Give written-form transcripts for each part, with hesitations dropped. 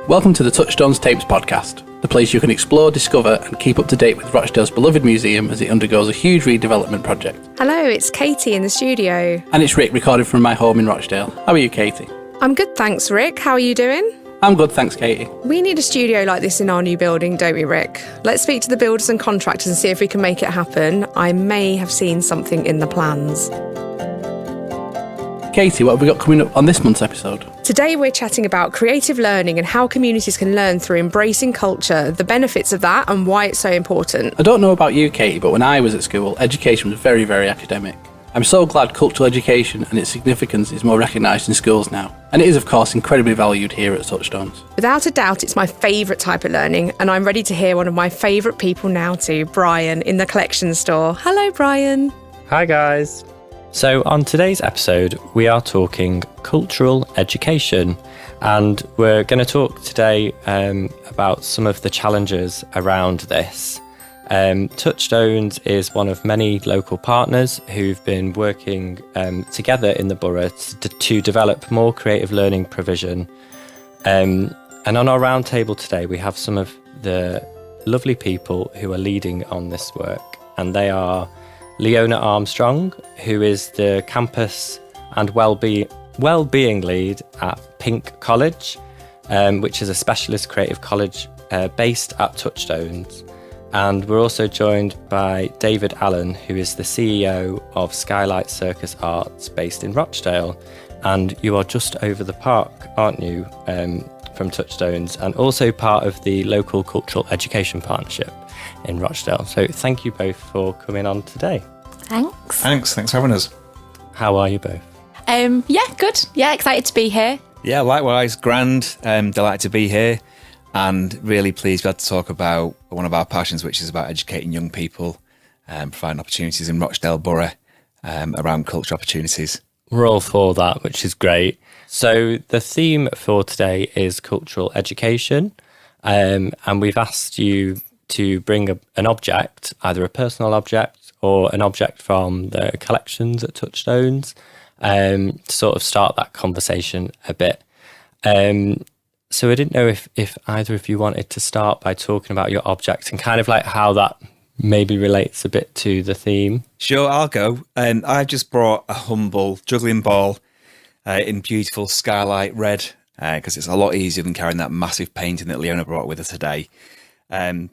Welcome to the Touchstones Tapes podcast, the place you can explore, discover and keep up to date with Rochdale's beloved museum as it undergoes a huge redevelopment project. Hello, it's Katie in the studio. And it's Rick recording from my home in Rochdale. How are you, Katie? I'm good, thanks, Rick. How are you doing? I'm good, thanks, Katie. We need a studio like this in our new building, don't we, Rick? Let's speak to the builders and contractors and see if we can make it happen. I may have seen something in the plans. Katie, what have we got coming up on this month's episode? Today we're chatting about creative learning and how communities can learn through embracing culture, the benefits of that and why it's so important. I don't know about you, Katie, but when I was at school, education was very, very academic. I'm so glad cultural education and its significance is more recognised in schools now. And it is, of course, incredibly valued here at Touchstones. Without a doubt, it's my favourite type of learning, and I'm ready to hear one of my favourite people now too, Bryan, in the collection store. Hello, Bryan. Hi, guys. So on today's episode, we are talking cultural education, and we're going to talk today about some of the challenges around this. Touchstones is one of many local partners who've been working together in the borough to develop more creative learning provision. And on our roundtable today, we have some of the lovely people who are leading on this work, and they are Leona Armstrong, who is the campus and wellbeing lead at Pinc College, which is a specialist creative college based at Touchstones. And we're also joined by David Allen, who is the CEO of Skylight Circus Arts based in Rochdale. And you are just over the park, aren't you, from Touchstones, and also part of the local cultural education partnership in Rochdale. So thank you both for coming on today. Thanks for having us. How are you both? Yeah, good. Yeah, excited to be here. Yeah, likewise, grand. Delighted to be here, and really pleased we had to talk about one of our passions, which is about educating young people, providing opportunities in Rochdale Borough around culture opportunities. We're all for that, which is great. So the theme for today is cultural education, and we've asked you to bring an object, either a personal object or an object from the collections at Touchstones, to sort of start that conversation a bit. So I didn't know if either of you wanted to start by talking about your object and kind of like how that maybe relates a bit to the theme. Sure, I'll go. I just brought a humble juggling ball in beautiful Skylight red, because it's a lot easier than carrying that massive painting that Leona brought with her today.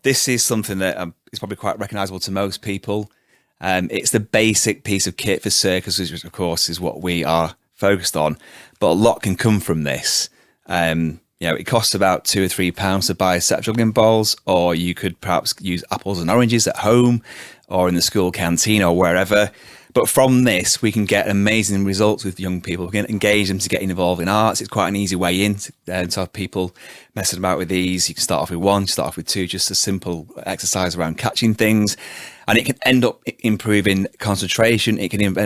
This is something that is probably quite recognisable to most people. It's the basic piece of kit for Circus, which of course is what we are focused on, but a lot can come from this. It costs about £2 or £3 to buy a set of juggling balls, or you could perhaps use apples and oranges at home or in the school canteen or wherever. But from this, we can get amazing results with young people. We can engage them to getting involved in arts. It's quite an easy way in to have people messing about with these. You can start off with one, start off with two, just a simple exercise around catching things. And it can end up improving concentration. It can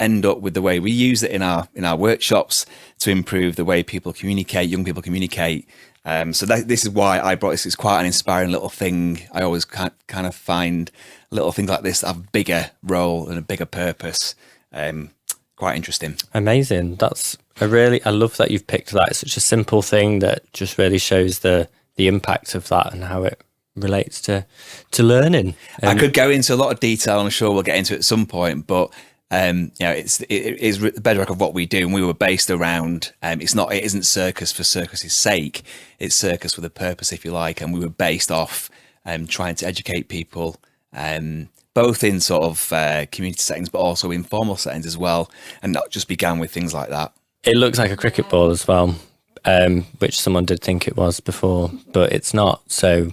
end up with the way we use it in our workshops to improve the way people communicate, young people communicate. So this is why I brought this. It's quite an inspiring little thing. I always kind of find little things like this that have a bigger role and a bigger purpose. Quite interesting. Amazing. I love that you've picked that. It's such a simple thing that just really shows the impact of that and how it relates to learning. I could go into a lot of detail. I'm sure we'll get into it at some point, but it is the bedrock of what we do, and we were based around. It isn't circus for circus's sake. It's circus with a purpose, if you like, and we were based off trying to educate people, both in sort of community settings, but also informal settings as well, and that just began with things like that. It looks like a cricket ball as well, which someone did think it was before, but it's not. So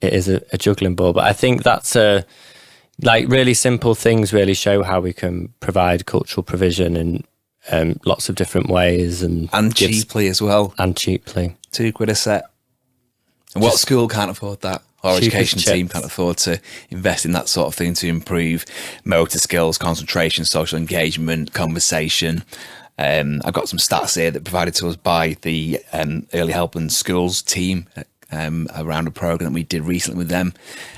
it is a juggling ball. But I think that's really simple things really show how we can provide cultural provision in lots of different ways. And cheaply as well. And cheaply. £2 a set. And what school can't afford that? Our education team can't afford to invest in that sort of thing to improve motor skills, concentration, social engagement, conversation. I've got some stats here that provided to us by the Early Help and Schools team around a programme that we did recently with them.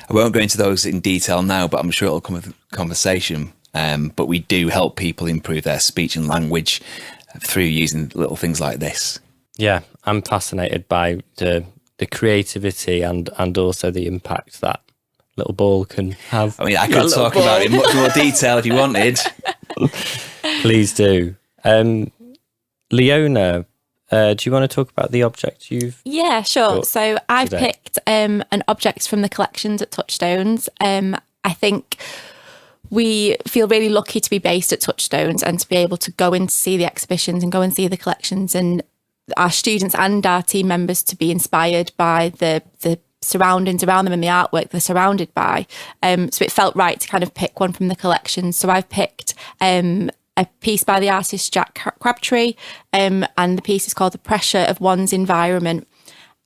I won't go into those in detail now, but I'm sure it'll come with conversation. But we do help people improve their speech and language through using little things like this. Yeah, I'm fascinated by the creativity and also the impact that little ball can have. I mean, I could talk about it in much more detail if you wanted. Please do. Leona, do you want to talk about the object you've... Yeah, sure. got So I've today? picked an object from the collections at Touchstones. I think we feel really lucky to be based at Touchstones and to be able to go and see the exhibitions and go and see the collections, and our students and our team members to be inspired by the surroundings around them and the artwork they're surrounded by. So it felt right to kind of pick one from the collection. So I've picked a piece by the artist Jack Crabtree, and the piece is called The Pressure of One's Environment.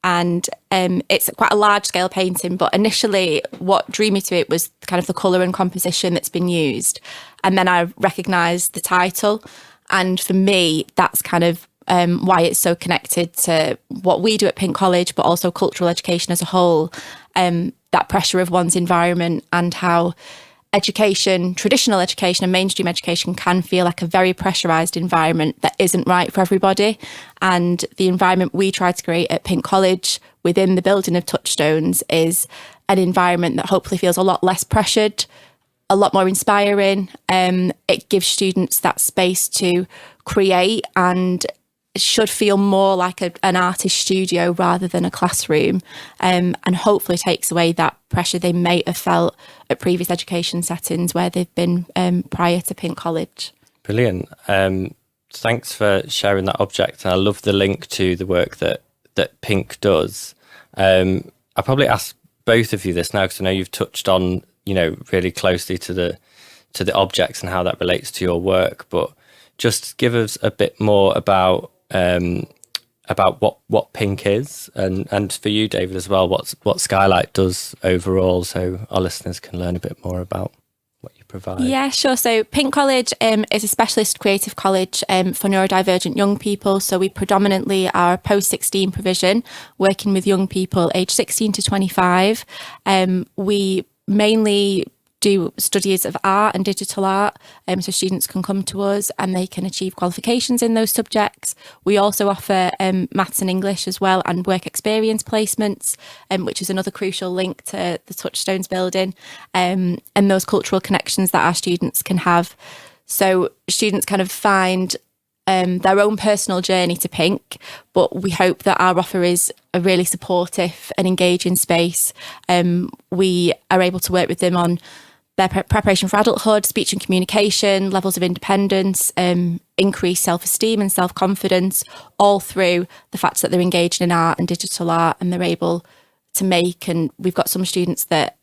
And it's quite a large scale painting, but initially what drew me to it was kind of the colour and composition that's been used. And then I recognised the title. And for me, that's kind of why it's so connected to what we do at Pinc College, but also cultural education as a whole, that pressure of one's environment, and how education, traditional education and mainstream education can feel like a very pressurised environment that isn't right for everybody. And the environment we try to create at Pinc College within the building of Touchstones is an environment that hopefully feels a lot less pressured, a lot more inspiring. It gives students that space to create, and it should feel more like an artist studio rather than a classroom, and hopefully takes away that pressure they may have felt at previous education settings where they've been prior to Pinc College. Brilliant. Thanks for sharing that object. And I love the link to the work that Pinc does. I'll probably ask both of you this now, because I know you've touched on, really closely to the objects and how that relates to your work, but just give us a bit more about what Pinc is, and for you, David, as well, what Skylight does overall, so our listeners can learn a bit more about what you provide. Yeah, sure. So Pinc College is a specialist creative college for neurodivergent young people. So we predominantly are a post-16 provision, working with young people aged 16 to 25. We mainly do studies of art and digital art, so students can come to us and they can achieve qualifications in those subjects. We also offer maths and English as well, and work experience placements, which is another crucial link to the Touchstones building, and those cultural connections that our students can have. So students kind of find their own personal journey to Pinc, but we hope that our offer is a really supportive and engaging space. We are able to work with them on their preparation for adulthood, speech and communication, levels of independence, increased self-esteem and self-confidence, all through the fact that they're engaged in art and digital art, and they're able to make, and we've got some students that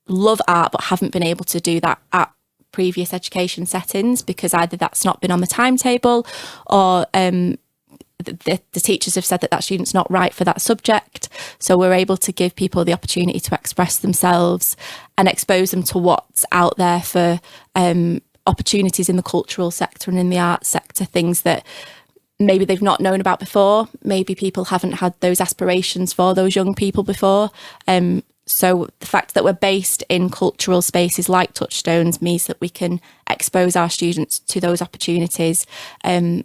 love art but haven't been able to do that at previous education settings because either that's not been on the timetable, or the teachers have said that student's not right for that subject. So we're able to give people the opportunity to express themselves and expose them to what's out there for opportunities in the cultural sector and in the arts sector, things that maybe they've not known about before. Maybe people haven't had those aspirations for those young people before. So the fact that we're based in cultural spaces like Touchstones means that we can expose our students to those opportunities and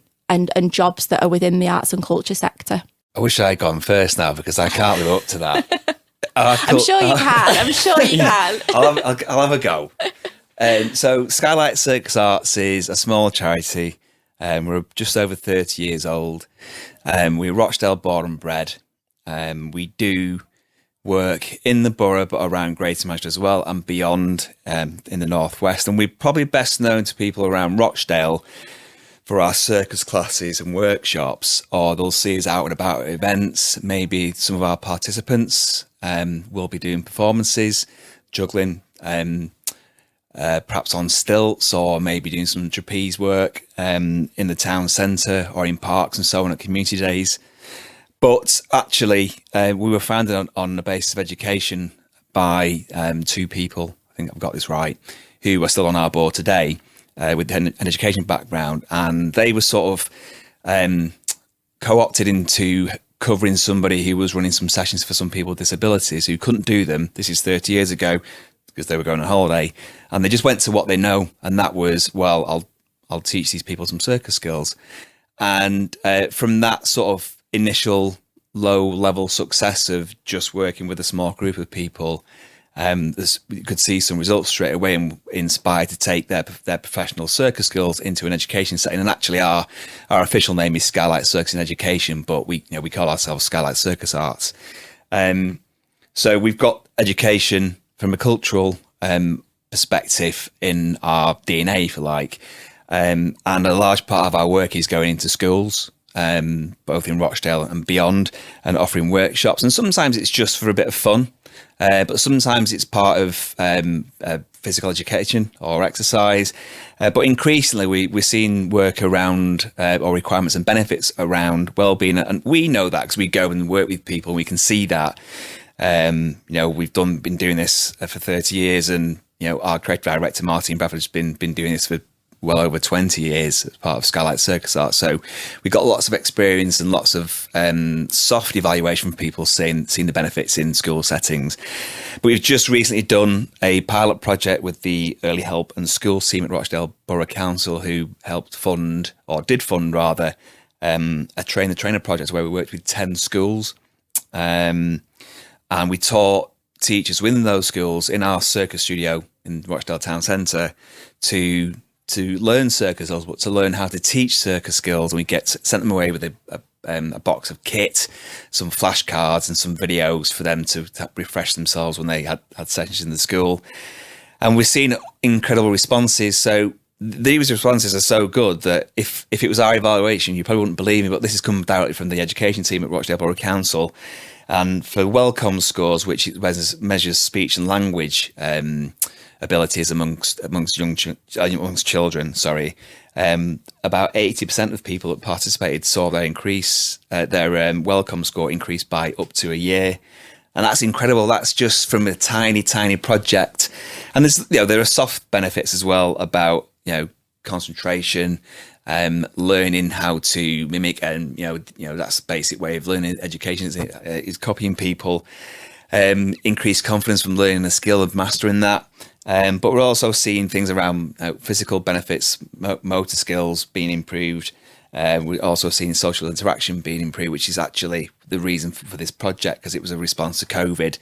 jobs that are within the arts and culture sector. I wish I'd gone first now, because I can't live up to that. I'm sure you can. I'm sure you can. I'll have a go. So Skylight Circus Arts is a small charity. We're just over 30 years old. We're Rochdale born and bred. We do work in the borough, but around Greater Manchester as well, and beyond, in the northwest. And we're probably best known to people around Rochdale for our circus classes and workshops, or they'll see us out and about at events. Maybe some of our participants will be doing performances, juggling, perhaps on stilts, or maybe doing some trapeze work in the town centre or in parks and so on at community days. But actually, we were founded on the basis of education by two people, I think I've got this right, who are still on our board today, with an education background, and they were sort of co-opted into covering somebody who was running some sessions for some people with disabilities who couldn't do them. This is 30 years ago, because they were going on holiday, and they just went to what they know, and that was, well, I'll teach these people some circus skills. And from that sort of initial low-level success of just working with a small group of people, you could see some results straight away and inspired to take their professional circus skills into an education setting. And actually, our official name is Skylight Circus and Education, but we call ourselves Skylight Circus Arts. So we've got education from a cultural perspective in our DNA, if you like, and a large part of our work is going into schools, both in Rochdale and beyond, and offering workshops. And sometimes it's just for a bit of fun, but sometimes it's part of physical education or exercise. But increasingly, we're seeing work around or requirements and benefits around wellbeing, and we know that because we go and work with people, and we can see that. We've been doing this for 30 years, and our creative director Martin Bradford's been doing this for well over 20 years as part of Skylight Circus Art. So we've got lots of experience and lots of soft evaluation from people seeing the benefits in school settings. But we've just recently done a pilot project with the Early Help and Schools team at Rochdale Borough Council, who helped fund, or did fund rather, a Train the Trainer project where we worked with 10 schools. And we taught teachers within those schools in our circus studio in Rochdale Town Centre to learn circus, but to learn how to teach circus skills. And we sent them away with a box of kit, some flashcards and some videos for them to refresh themselves when they had sessions in the school. And we're seeing incredible responses. So these responses are so good that if it was our evaluation, you probably wouldn't believe me, but this has come directly from the education team at Rochdale Borough Council. And for Wellcome scores, which measures speech and language abilities amongst children, about 80% of people that participated saw their Wellcome score increase by up to a year. And that's incredible. That's just from a tiny, tiny project. And there are soft benefits as well about concentration, learning how to mimic, and that's a basic way of learning education is copying people. Increased confidence from learning a skill and mastering that. But we're also seeing things around physical benefits, motor skills being improved. We're also seeing social interaction being improved, which is actually the reason for this project, because it was a response to COVID.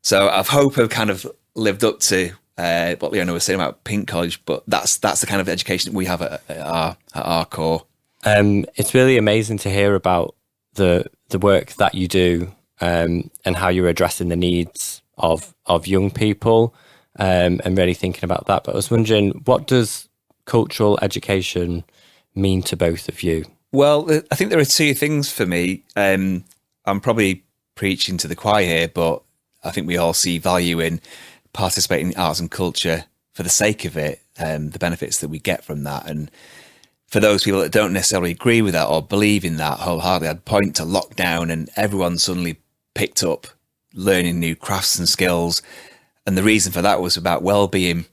So I hope I've kind of lived up to what Leona was saying about Pinc College, but that's the kind of education that we have at our core. It's really amazing to hear about the work that you do, and how you're addressing the needs of young people, and really thinking about that. But I was wondering, what does cultural education mean to both of you? Well, I think there are two things for me. I'm probably preaching to the choir here, but I think we all see value in participating in arts and culture for the sake of it, the benefits that we get from that. And for those people that don't necessarily agree with that or believe in that wholeheartedly, I'd point to lockdown, and everyone suddenly picked up learning new crafts and skills. And the reason for that was about well-being.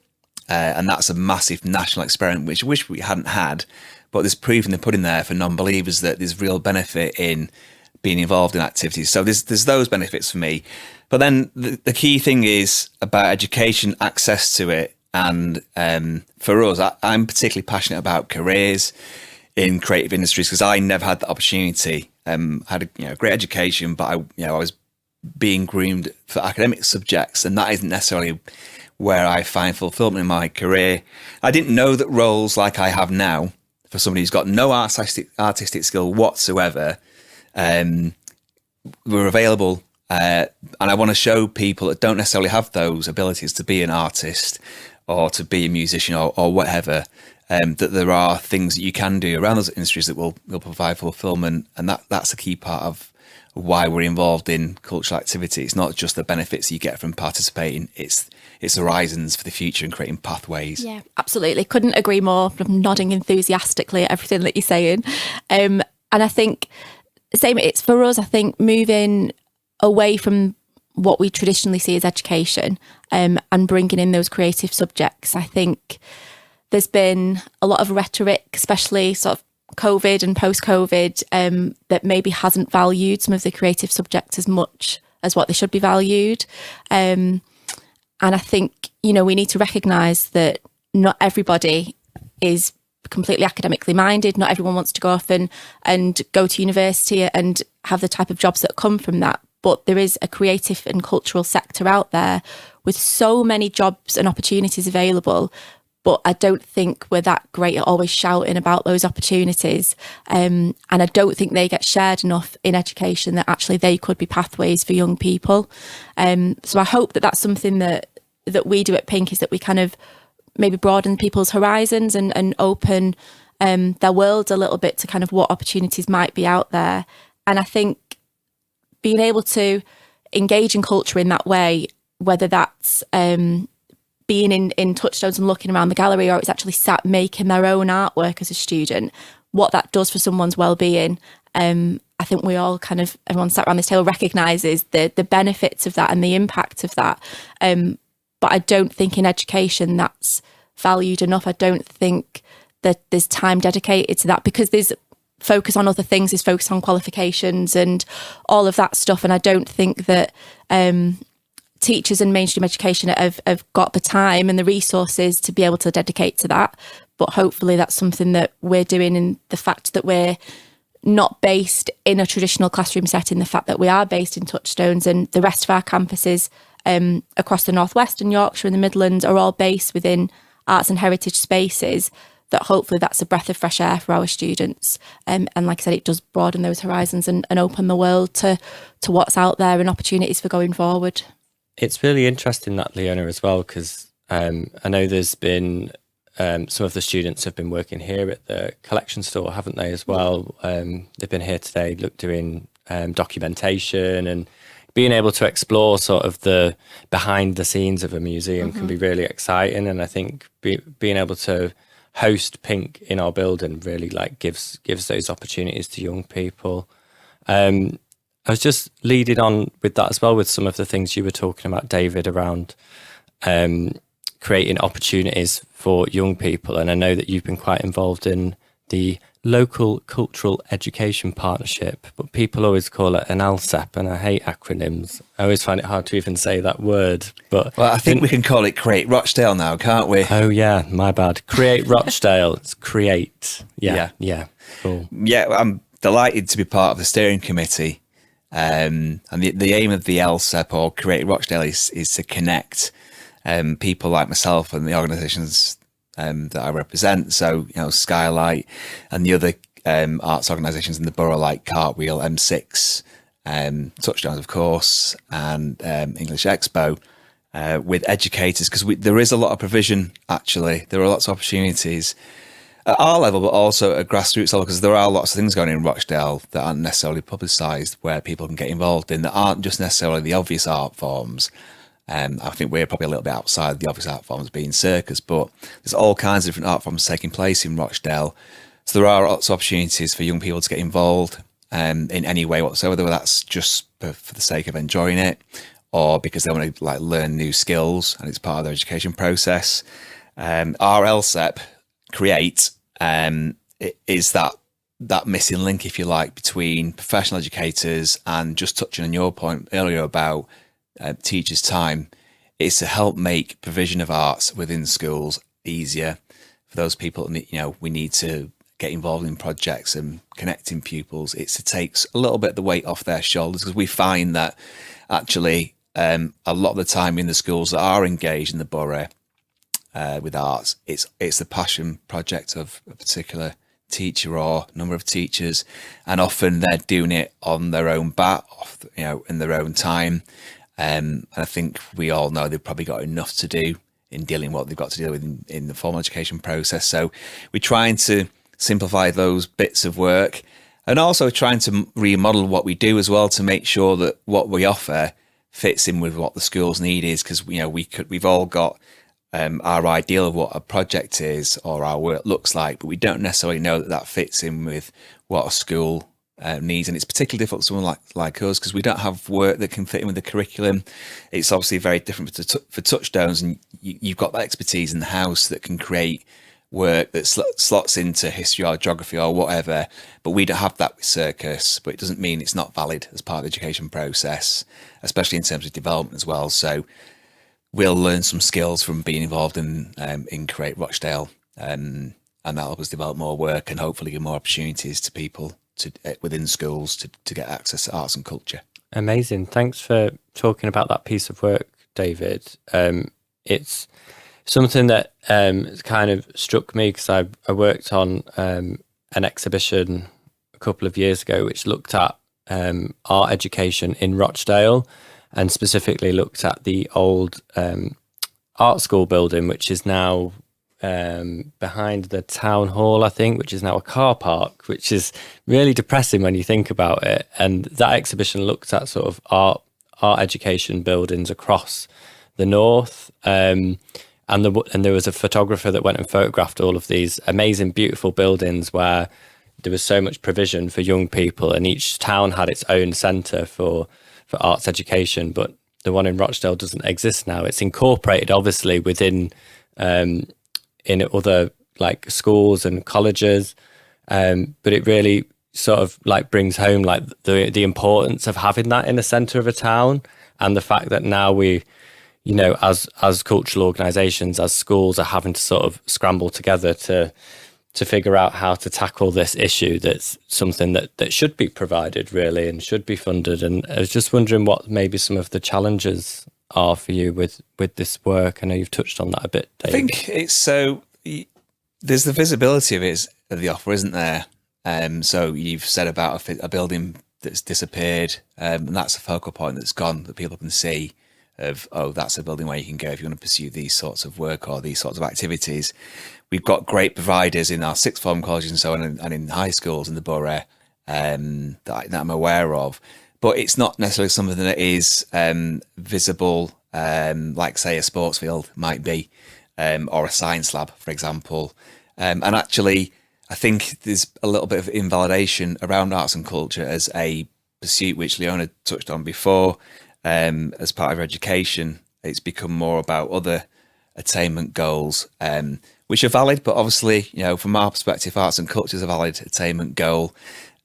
And that's a massive national experiment, which I wish we hadn't had. But there's proof in the pudding there for non-believers that there's real benefit in being involved in activities. So there's those benefits for me. But then the key thing is about education, access to it. And for us, I'm particularly passionate about careers in creative industries, because I never had the opportunity. Had a great education, but I was being groomed for academic subjects, and that isn't necessarily where I find fulfillment in my career. I didn't know that roles like I have now, for somebody who's got no artistic skill whatsoever, were available. And I want to show people that don't necessarily have those abilities to be an artist or to be a musician or whatever, that there are things that you can do around those industries that will provide fulfillment. And that's a key part of why we're involved in cultural activity. It's not just the benefits you get from participating, it's horizons for the future and creating pathways. Yeah, absolutely. Couldn't agree more. I'm nodding enthusiastically at everything that you're saying. And I think same, it's for us, I think moving away from what we traditionally see as education, and bringing in those creative subjects. I think there's been a lot of rhetoric, especially sort of COVID and post-COVID, that maybe hasn't valued some of the creative subjects as much as what they should be valued. And I think, we need to recognise that not everybody is completely academically minded. Not everyone wants to go off and go to university and have the type of jobs that come from that. But there is a creative and cultural sector out there with so many jobs and opportunities available. But I don't think we're that great at always shouting about those opportunities. And I don't think they get shared enough in education that actually they could be pathways for young people. So I hope that that's something that we do at Pinc, is that we kind of maybe broaden people's horizons and open their world a little bit to kind of what opportunities might be out there. And I think being able to engage in culture in that way, whether that's being in Touchstones and looking around the gallery, or it's actually sat making their own artwork as a student, what that does for someone's well-being, I think we all everyone sat around this table recognises the benefits of that and the impact of that. But I don't think in education that's valued enough. I don't think that there's time dedicated to that, because there's focus on other things, there's focus on qualifications and all of that stuff. And I don't think that teachers in mainstream education have got the time and the resources to be able to dedicate to that. But hopefully that's something that we're doing, in the fact that we're not based in a traditional classroom setting, the fact that we are based in Touchstones, and the rest of our campuses across the Northwest and Yorkshire and the Midlands are all based within arts and heritage spaces, that hopefully that's a breath of fresh air for our students. And like I said, it does broaden those horizons and open the world to what's out there and opportunities for going forward. It's really interesting, that, Leona, as well, because I know there's been some of the students have been working here at the collection store, haven't they, as well? They've been here today doing documentation, and being able to explore sort of the behind the scenes of a museum can be really exciting. And I think being able to host Pinc in our building really gives those opportunities to young people. I was just leading on with that as well, with some of the things you were talking about, David, around creating opportunities for young people. And I know that you've been quite involved in the Local Cultural Education Partnership, but people always call it an LSEP, and I hate acronyms. I always find it hard to even say that word. But well, I think we can call it Create Rochdale now, can't we? Oh yeah, my bad. Create Rochdale. It's create. Yeah. Cool. Yeah, I'm delighted to be part of the steering committee. And the aim of the LSEP, or Create Rochdale, is to connect people like myself and the organisations that I represent. So, Skylight and the other arts organisations in the borough, like Cartwheel, M6, Touchstones, of course, and English Expo, with educators, because there is a lot of provision, actually. There are lots of opportunities at our level, but also at a grassroots level, because there are lots of things going on in Rochdale that aren't necessarily publicised, where people can get involved in, that aren't just necessarily the obvious art forms. I think we're probably a little bit outside the obvious art forms, being Circus, but there's all kinds of different art forms taking place in Rochdale. So there are lots of opportunities for young people to get involved in any way whatsoever, whether that's just for the sake of enjoying it, or because they want to learn new skills and it's part of their education process. Our LSEP Create is that missing link, if you like, between professional educators and, just touching on your point earlier about teachers' time, is to help make provision of arts within schools easier for those people. We need to get involved in projects and connecting pupils. It takes a little bit of the weight off their shoulders, because we find that actually a lot of the time in the schools that are engaged in the borough with arts, it's the passion project of a particular teacher or number of teachers, and often they're doing it on their own bat, in their own time. And I think we all know they've probably got enough to do in dealing with what they've got to deal with in the formal education process. So we're trying to simplify those bits of work, and also trying to remodel what we do as well, to make sure that what we offer fits in with what the school's need is. Because we've all got our ideal of what a project is or our work looks like, but we don't necessarily know that fits in with what a school needs. And it's particularly difficult for someone like us, because we don't have work that can fit in with the curriculum. It's obviously very different for Touchstones, and you've got that expertise in the house that can create work that slots into history or geography or whatever, but we don't have that with Circus. But it doesn't mean it's not valid as part of the education process, especially in terms of development as well. So we'll learn some skills from being involved in Create Rochdale, that'll help us develop more work and hopefully give more opportunities to people within schools to get access to arts and culture. Amazing. Thanks for talking about that piece of work, David. It's something that kind of struck me because I worked on an exhibition a couple of years ago which looked at art education in Rochdale, and specifically looked at the old art school building, which is now behind the town hall, I think, which is now a car park, which is really depressing when you think about it. And that exhibition looked at sort of art education buildings across the north. And there was a photographer that went and photographed all of these amazing, beautiful buildings where there was so much provision for young people, and each town had its own centre for arts education. But the one in Rochdale doesn't exist now. It's incorporated, obviously, within in other like schools and colleges, but it really sort of like brings home like the importance of having that in the centre of a town, and the fact that now we, you know, as cultural organisations, as schools, are having to sort of scramble together to figure out how to tackle this issue. That's something that should be provided really and should be funded. And I was just wondering what maybe some of the challenges are for you with this work. I know you've touched on that a bit, Dave. I think it's there's the visibility of the offer, isn't there? So you've said about a building that's disappeared, and that's a focal point that's gone, that people can see of, oh, that's a building where you can go if you want to pursue these sorts of work or these sorts of activities. We've got great providers in our sixth form colleges and so on, and in high schools in the borough that I'm aware of. But it's not necessarily something that is visible, like, say, a sports field might be, or a science lab, for example. And actually, I think there's a little bit of invalidation around arts and culture as a pursuit, which Leona touched on before. As part of her education, it's become more about other attainment goals, which are valid, but obviously, you know, from our perspective, arts and culture is a valid attainment goal.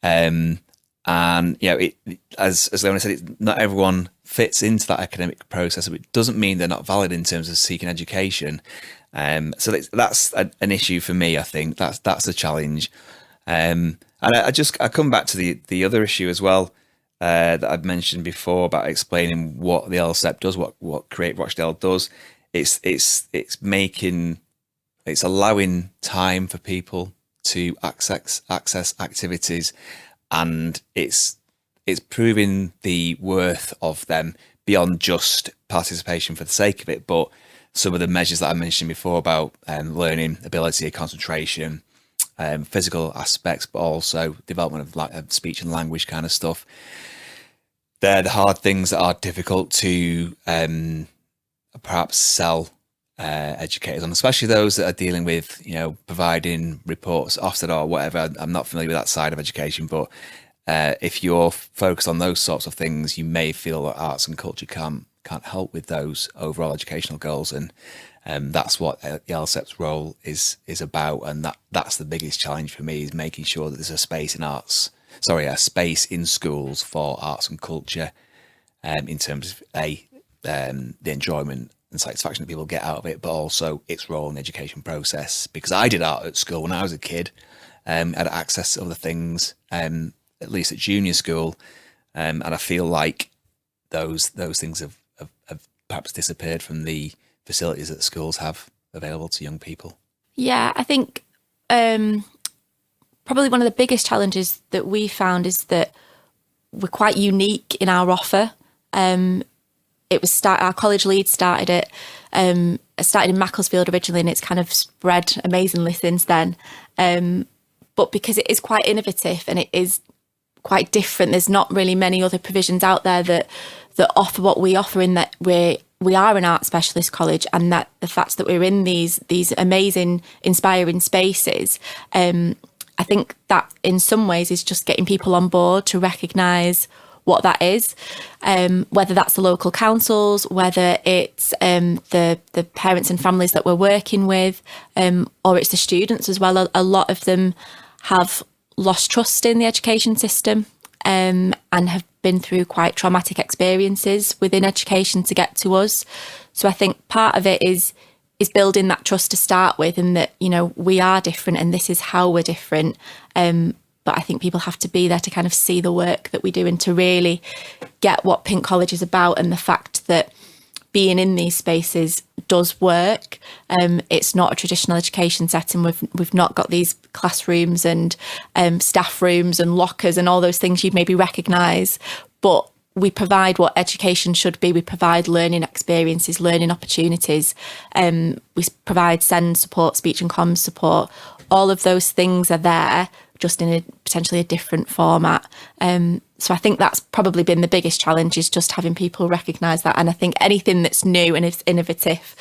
And, you know, as Leona said, not everyone fits into that academic process, but it doesn't mean they're not valid in terms of seeking education. So that's an issue for me. I think that's a challenge. And I come back to the other issue as well, that I've mentioned before about explaining what the LSEP does, what Create Rochdale does. It's allowing time for people to access activities, and it's proving the worth of them beyond just participation for the sake of it, but some of the measures that I mentioned before about learning ability, concentration, physical aspects, but also development of speech and language kind of stuff. They're the hard things that are difficult to perhaps sell educators on, especially those that are dealing with, you know, providing reports, Ofsted or whatever. I'm not familiar with that side of education, but if you're focused on those sorts of things, you may feel that arts and culture can't help with those overall educational goals, and that's what the LSEP's role is about. And that's the biggest challenge for me, is making sure that there's a space in schools for arts and culture, in terms of the enjoyment and satisfaction that people get out of it, but also its role in the education process. Because I did art at school when I was a kid, had access to other things, at least at junior school, and I feel like those things have perhaps disappeared from the facilities that schools have available to young people. Yeah, I think probably one of the biggest challenges that we found is that we're quite unique in our offer. It was our college lead started it. Started in Macclesfield originally, and it's kind of spread amazingly since then. But because it is quite innovative and it is quite different, there's not really many other provisions out there that offer what we offer, in that we are an art specialist college, and that the fact that we're in these amazing, inspiring spaces, I think that in some ways is just getting people on board to recognise what that is, whether that's the local councils, whether it's the parents and families that we're working with, or it's the students as well. A lot of them have lost trust in the education system, and have been through quite traumatic experiences within education to get to us. So I think part of it is is building that trust to start with, and that, you know, we are different and this is how we're different. But I think people have to be there to kind of see the work that we do and to really get what Pinc College is about, and the fact that being in these spaces does work. It's not a traditional education setting. We've not got these classrooms and staff rooms and lockers and all those things you'd maybe recognise, but we provide what education should be. We provide learning experiences, learning opportunities. We provide SEND support, speech and comms support. All of those things are there, just in potentially a different format. So I think that's probably been the biggest challenge, is just having people recognise that. And I think anything that's new and is innovative,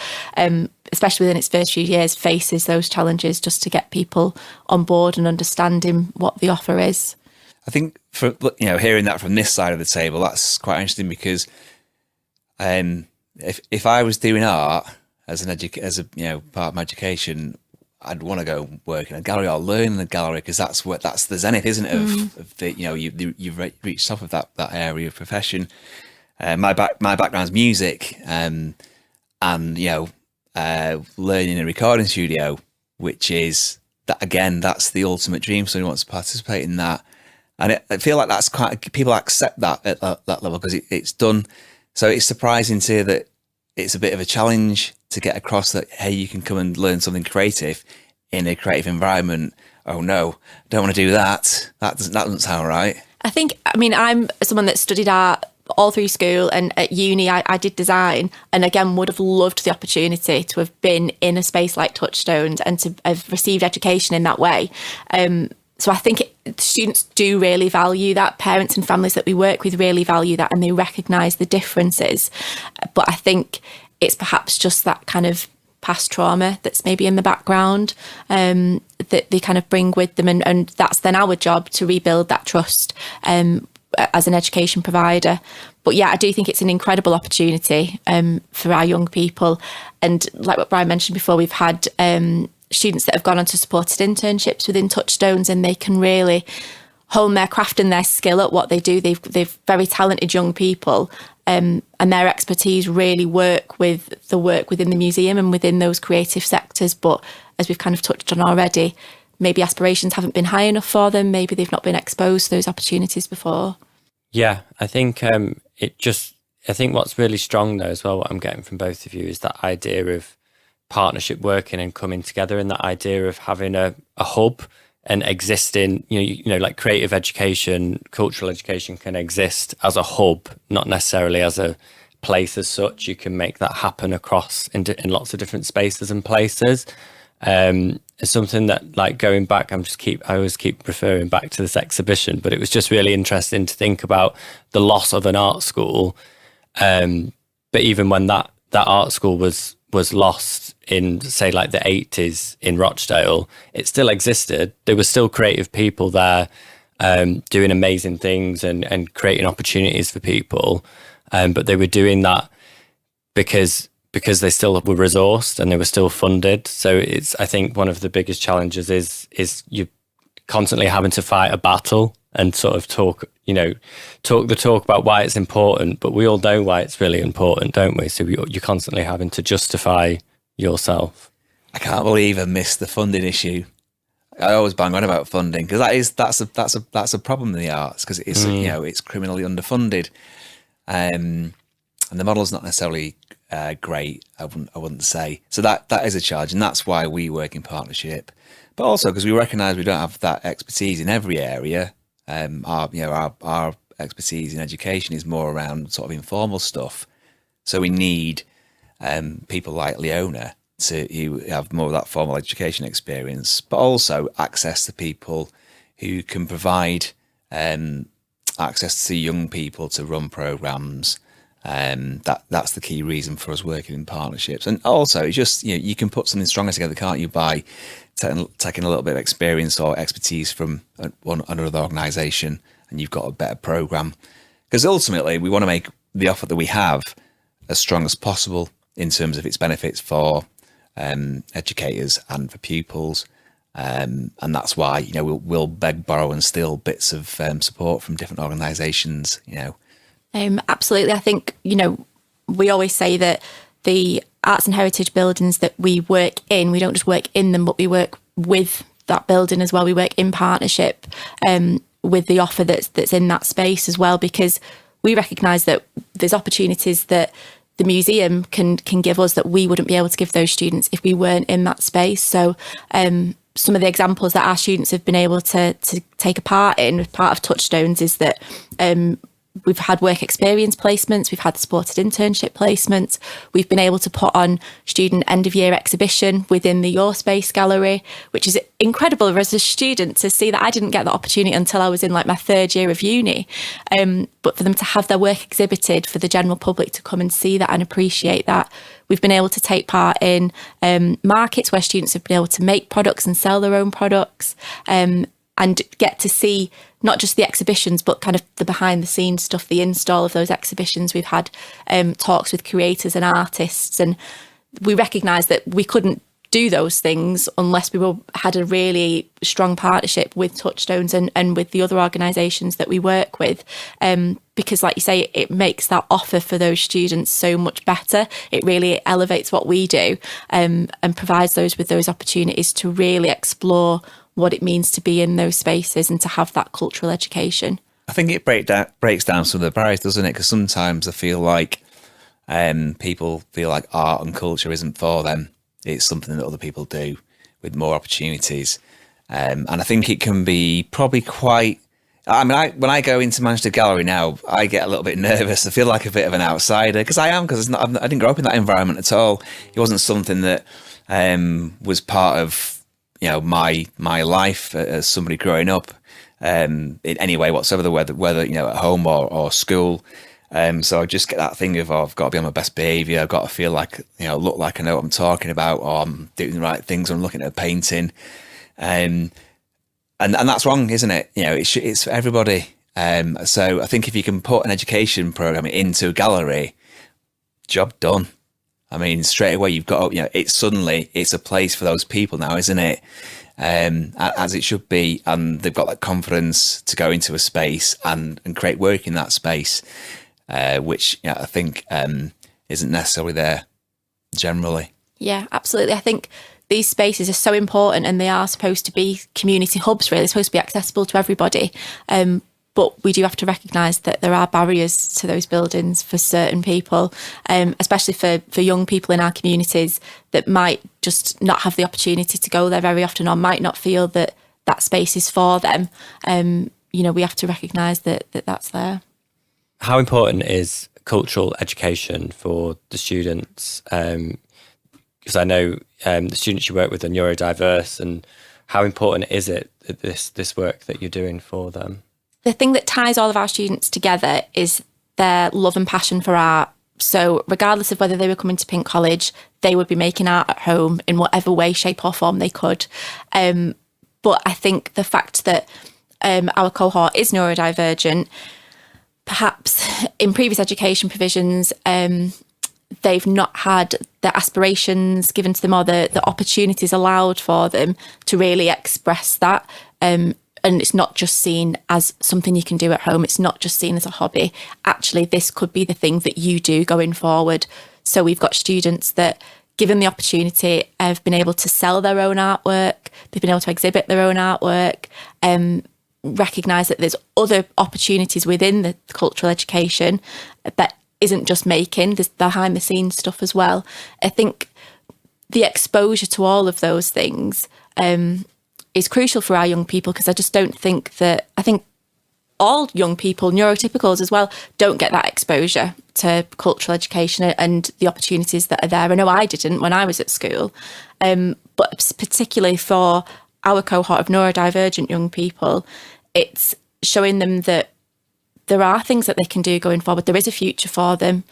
especially within its first few years, faces those challenges, just to get people on board and understanding what the offer is. I think, for hearing that from this side of the table, that's quite interesting, because if I was doing art as part of my education, I'd want to go work in a gallery or learn in a gallery, because that's the zenith, isn't it? Of the, you've reached top of that area of profession. My background's music, and learning in a recording studio, which is that, again, that's the ultimate dream. So who wants to participate in that? And I feel like that's people accept that at that level, because it's done. So it's surprising to hear that it's a bit of a challenge to get across that, hey, you can come and learn something creative in a creative environment. Oh no, don't want to do that. That doesn't sound right. I'm someone that studied art all through school, and at uni I did design, and again would have loved the opportunity to have been in a space like Touchstones and to have received education in that way. So I think students do really value that. Parents and families that we work with really value that, and they recognise the differences. But I think it's perhaps just that kind of past trauma that's maybe in the background that they kind of bring with them. And that's then our job to rebuild that trust as an education provider. But yeah, I do think it's an incredible opportunity for our young people. And like what Bryan mentioned before, we've had students that have gone on to supported internships within Touchstones, and they can really hone their craft and their skill at what they do. They've very talented young people, and their expertise really work with the work within the museum and within those creative sectors. But as we've kind of touched on already, maybe aspirations haven't been high enough for them. Maybe they've not been exposed to those opportunities before. Yeah, I think I think what's really strong though as well, what I'm getting from both of you, is that idea of partnership working and coming together, and that idea of having a hub and existing, like creative education, cultural education can exist as a hub, not necessarily as a place as such. You can make that happen across in lots of different spaces and places. It's something that, like, going back, I always keep referring back to this exhibition, but it was just really interesting to think about the loss of an art school. But even when that art school was lost in, say, like the 80s in Rochdale, it still existed. There were still creative people there doing amazing things and creating opportunities for people. But they were doing that because they still were resourced and they were still funded. So I think one of the biggest challenges is you constantly having to fight a battle and sort of talk the talk about why it's important, but we all know why it's really important, don't we? So you're constantly having to justify yourself. I can't believe I missed the funding issue. I always bang on about funding, because that's a problem in the arts, because it's it's criminally underfunded, and the model's not necessarily great. I wouldn't say so. That is a challenge, and that's why we work in partnership. But also because we recognise we don't have that expertise in every area. Our expertise in education is more around sort of informal stuff. So we need people like Leona who have more of that formal education experience, but also access to people who can provide access to young people to run programmes. That's the key reason for us working in partnerships. And also, it's just, you can put something stronger together, can't you, by taking a little bit of experience or expertise from another organisation, and you've got a better programme. Because ultimately, we want to make the offer that we have as strong as possible in terms of its benefits for educators and for pupils. And that's why, we'll beg, borrow and steal bits of support from different organisations, Absolutely. I think, we always say that the arts and heritage buildings that we work in, we don't just work in them, but we work with that building as well. We work in partnership with the offer that's in that space as well, because we recognise that there's opportunities that the museum can give us that we wouldn't be able to give those students if we weren't in that space. So some of the examples that our students have been able to take a part in, part of Touchstones, is that we've had work experience placements, we've had supported internship placements, we've been able to put on student end of year exhibition within the Your Space gallery, which is incredible as a student to see that. I didn't get that opportunity until I was in like my third year of uni. But for them to have their work exhibited for the general public to come and see that and appreciate that. We've been able to take part in markets where students have been able to make products and sell their own products, and get to see not just the exhibitions, but kind of the behind the scenes stuff, the install of those exhibitions. We've had talks with creators and artists, and we recognise that we couldn't do those things unless we had a really strong partnership with Touchstones and with the other organisations that we work with. Because like you say, it makes that offer for those students so much better. It really elevates what we do, and provides those with those opportunities to really explore what it means to be in those spaces and to have that cultural education. I think it breaks down some of the barriers, doesn't it? Because sometimes I feel like people feel like art and culture isn't for them. It's something that other people do with more opportunities. And I think it can be probably quite... I mean, when I go into Manchester Gallery now, I get a little bit nervous. I feel like a bit of an outsider, because I didn't grow up in that environment at all. It wasn't something that was part of my life as somebody growing up in any way whatsoever, whether at home or school. So I just get that thing of, I've got to be on my best behaviour. I've got to feel like, look like I know what I'm talking about, or I'm doing the right things when I'm looking at a painting. And that's wrong, isn't it? It's for everybody. So I think if you can put an education programme into a gallery, job done. I mean, straight away you've got, it's a place for those people now, isn't it? As it should be. And they've got that confidence to go into a space and create work in that space, which I think isn't necessarily there generally. Yeah, absolutely. I think these spaces are so important, and they are supposed to be community hubs, really. They're supposed to be accessible to everybody. But we do have to recognise that there are barriers to those buildings for certain people, especially for young people in our communities that might just not have the opportunity to go there very often, or might not feel that that space is for them. We have to recognise that that's there. How important is cultural education for the students? Because I know the students you work with are neurodiverse, and how important is it, this work that you're doing for them? The thing that ties all of our students together is their love and passion for art. So regardless of whether they were coming to Pinc College, they would be making art at home in whatever way, shape or form they could. But I think the fact that our cohort is neurodivergent, perhaps in previous education provisions, they've not had the aspirations given to them or the opportunities allowed for them to really express that. And it's not just seen as something you can do at home. It's not just seen as a hobby. Actually, this could be the thing that you do going forward. So we've got students that, given the opportunity, have been able to sell their own artwork. They've been able to exhibit their own artwork, recognise that there's other opportunities within the cultural education that isn't just making, there's behind the scenes stuff as well. I think the exposure to all of those things is crucial for our young people, because I just don't think that, I think all young people, neurotypicals as well, don't get that exposure to cultural education and the opportunities that are there. I know I didn't when I was at school, but particularly for our cohort of neurodivergent young people, it's showing them that there are things that they can do going forward. There is a future for them.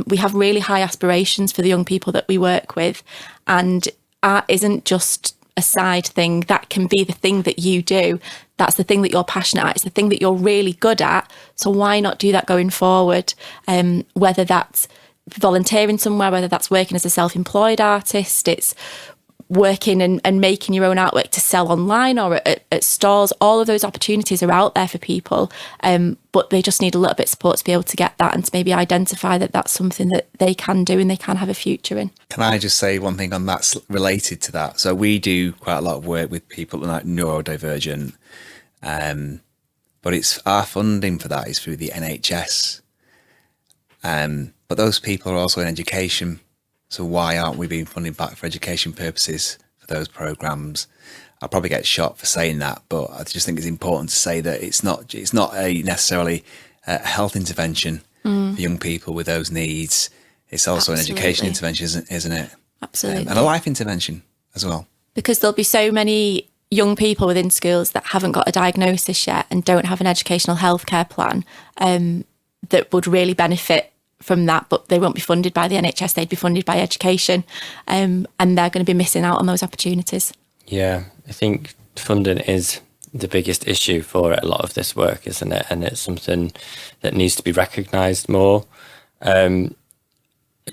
We have really high aspirations for the young people that we work with, and art isn't just a side thing. That can be the thing that you do. That's the thing that you're passionate at. It's the thing that you're really good at. So why not do that going forward? Whether that's volunteering somewhere, whether that's working as a self-employed artist, it's working and making your own artwork to sell online or at stores. All of those opportunities are out there for people, but they just need a little bit of support to be able to get that and to maybe identify that that's something that they can do and they can have a future in. Can I just say one thing on that related to that? So we do quite a lot of work with people like neurodivergent, but it's our funding for that is through the NHS. But those people are also in education. So why aren't we being funded back for education purposes for those programs? I'll probably get shot for saying that, but I just think it's important to say that it's not a necessarily a health intervention for young people with those needs. It's also an education intervention, isn't it? Absolutely. And a life intervention as well. Because there'll be so many young people within schools that haven't got a diagnosis yet and don't have an educational healthcare plan that would really benefit from that, but they won't be funded by the NHS, they'd be funded by education, and they're going to be missing out on those opportunities. Yeah, I think funding is the biggest issue for a lot of this work, isn't it? And it's something that needs to be recognised more.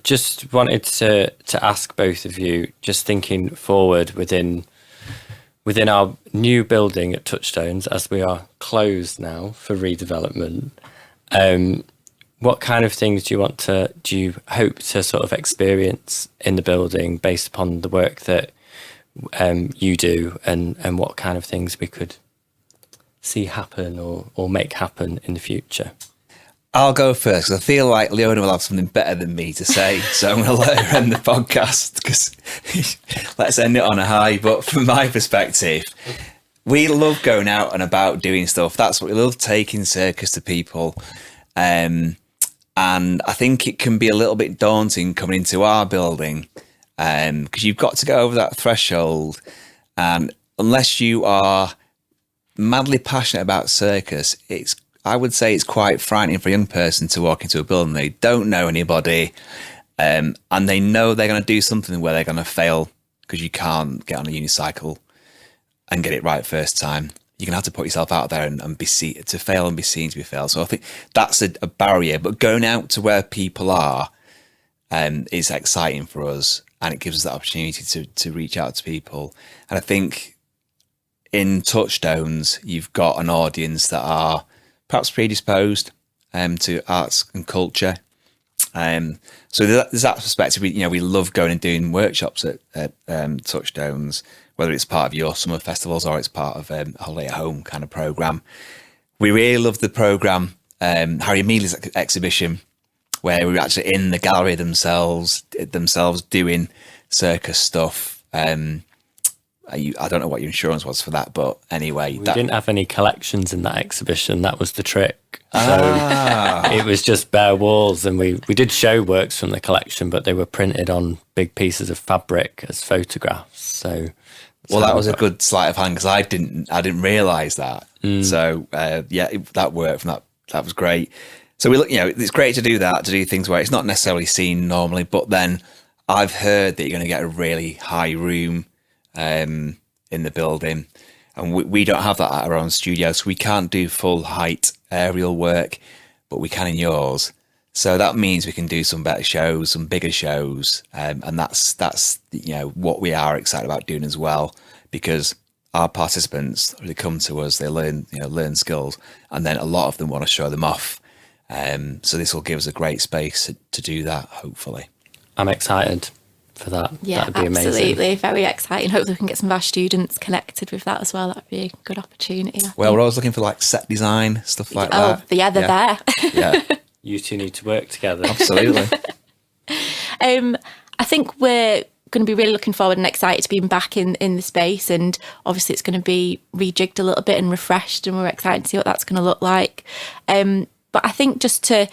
Just wanted to ask both of you, just thinking forward within our new building at Touchstones, as we are closed now for redevelopment, what kind of things do you hope to sort of experience in the building based upon the work that you do, and what kind of things we could see happen or make happen in the future? I'll go first because I feel like Leona will have something better than me to say. So I'm going to let her end the podcast because let's end it on a high. But from my perspective, we love going out and about doing stuff. That's what we love, taking Circus to people. And I think it can be a little bit daunting coming into our building because you've got to go over that threshold. And unless you are madly passionate about Circus, I would say it's quite frightening for a young person to walk into a building. They don't know anybody and they know they're going to do something where they're going to fail because you can't get on a unicycle and get it right first time. You're going to have to put yourself out there and be seen to fail and be seen to be failed. So I think that's a barrier. But going out to where people are is exciting for us, and it gives us that opportunity to reach out to people. And I think in Touchstones, you've got an audience that are perhaps predisposed to arts and culture. So there's that perspective. We love going and doing workshops at Touchstones, whether it's part of your summer festivals or it's part of a holiday at home kind of programme. We really love the programme, Harry Mealy's exhibition, where we were actually in the gallery themselves doing Circus stuff. I don't know what your insurance was for that, but anyway. We didn't have any collections in that exhibition. That was the trick. So it was just bare walls, and we did show works from the collection, but they were printed on big pieces of fabric as photographs. So that was a good sleight of hand because I didn't realise that. So that worked from that. That was great. So it's great to do that, to do things where it's not necessarily seen normally, but then I've heard that you're going to get a really high room in the building, and we don't have that at our own studio, so we can't do full height aerial work, but we can in yours. So that means we can do some better shows, some bigger shows, and that's what we are excited about doing as well, because our participants, they come to us, they learn skills, and then a lot of them want to show them off. So this will give us a great space to do that, hopefully. I'm excited for that. Yeah, that'd be amazing. Absolutely. Very exciting. Hopefully we can get some of our students connected with that as well. That'd be a good opportunity. Well, we're always looking for set design, stuff like that. Yeah, they're there. Yeah. You two need to work together. Absolutely. I think we're going to be really looking forward and excited to being back in the space, and obviously it's going to be rejigged a little bit and refreshed, and we're excited to see what that's going to look like. But I think just to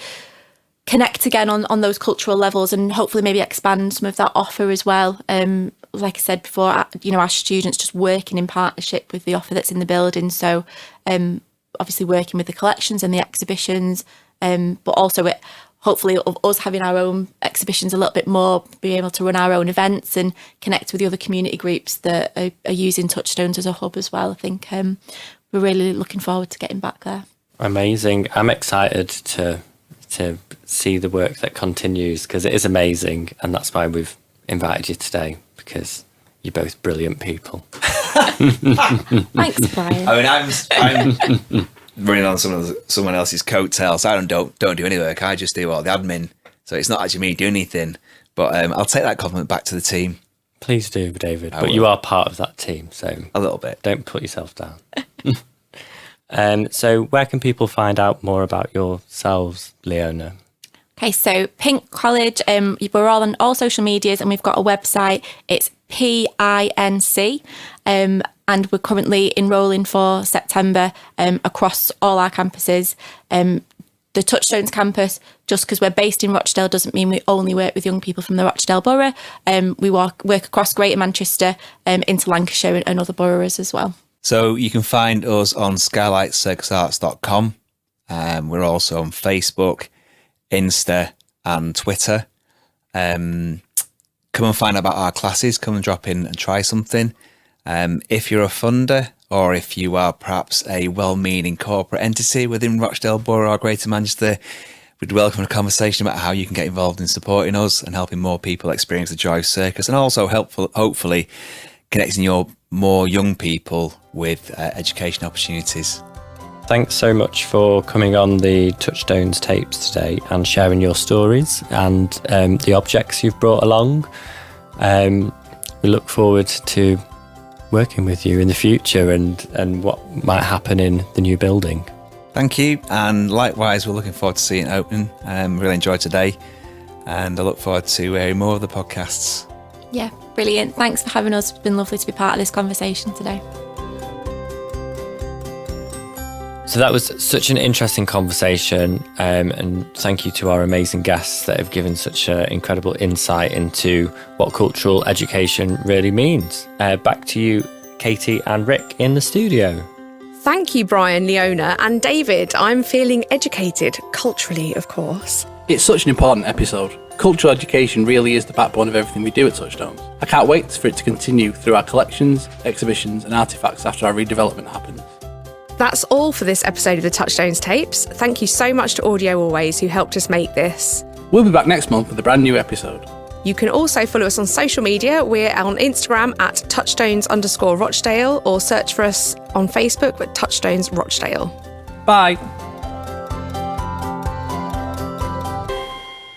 connect again on those cultural levels and hopefully maybe expand some of that offer as well. Like I said before, our students just working in partnership with the offer that's in the building. So obviously working with the collections and the exhibitions, but also hopefully us having our own exhibitions a little bit more, being able to run our own events and connect with the other community groups that are using Touchstones as a hub as well. I think we're really looking forward to getting back there. Amazing. I'm excited to see the work that continues, because it is amazing, and that's why we've invited you today, because You're both brilliant people. Thanks, Bryan. I mean, I'm running on someone else's coattails. I don't do any work. I just do all the admin. So it's not actually me doing anything. But I'll take that compliment back to the team. Please do, David. I But will. you are part of that team, so A little bit. don't put yourself down. So where can people find out more about yourselves, Leona? Okay, so Pinc College, we're all on all social medias and we've got a website. It's PINC, and we're currently enrolling for September across all our campuses. The Touchstones campus, just because we're based in Rochdale doesn't mean we only work with young people from the Rochdale borough. We work across Greater Manchester into Lancashire and other boroughs as well. So you can find us on skylightcircusarts.com. We're also on Facebook, Insta and Twitter. Come and find out about our classes. Come and drop in and try something. If you're a funder or if you are perhaps a well-meaning corporate entity within Rochdale Borough or Greater Manchester, we'd welcome a conversation about how you can get involved in supporting us and helping more people experience the joy of circus, and also hopefully connecting more young people with education opportunities. Thanks so much for coming on the Touchstones tapes today and sharing your stories and the objects you've brought along. We look forward to working with you in the future and what might happen in the new building. Thank you, and likewise we're looking forward to seeing it open. Really enjoyed today, and I look forward to hearing more of the podcasts. Yeah, brilliant. Thanks for having us. It's been lovely to be part of this conversation today. So that was such an interesting conversation, and thank you to our amazing guests that have given such incredible insight into what cultural education really means. Back to you, Katie and Rick in the studio. Thank you, Bryan, Leona, and David. I'm feeling educated, culturally, of course. It's such an important episode. Cultural education really is the backbone of everything we do at Touchstones. I can't wait for it to continue through our collections, exhibitions and artefacts after our redevelopment happens. That's all for this episode of the Touchstones tapes. Thank you so much to Audio Always, who helped us make this. We'll be back next month with a brand new episode. You can also follow us on social media. We're on Instagram at Touchstones_Rochdale, or search for us on Facebook at Touchstones Rochdale. Bye.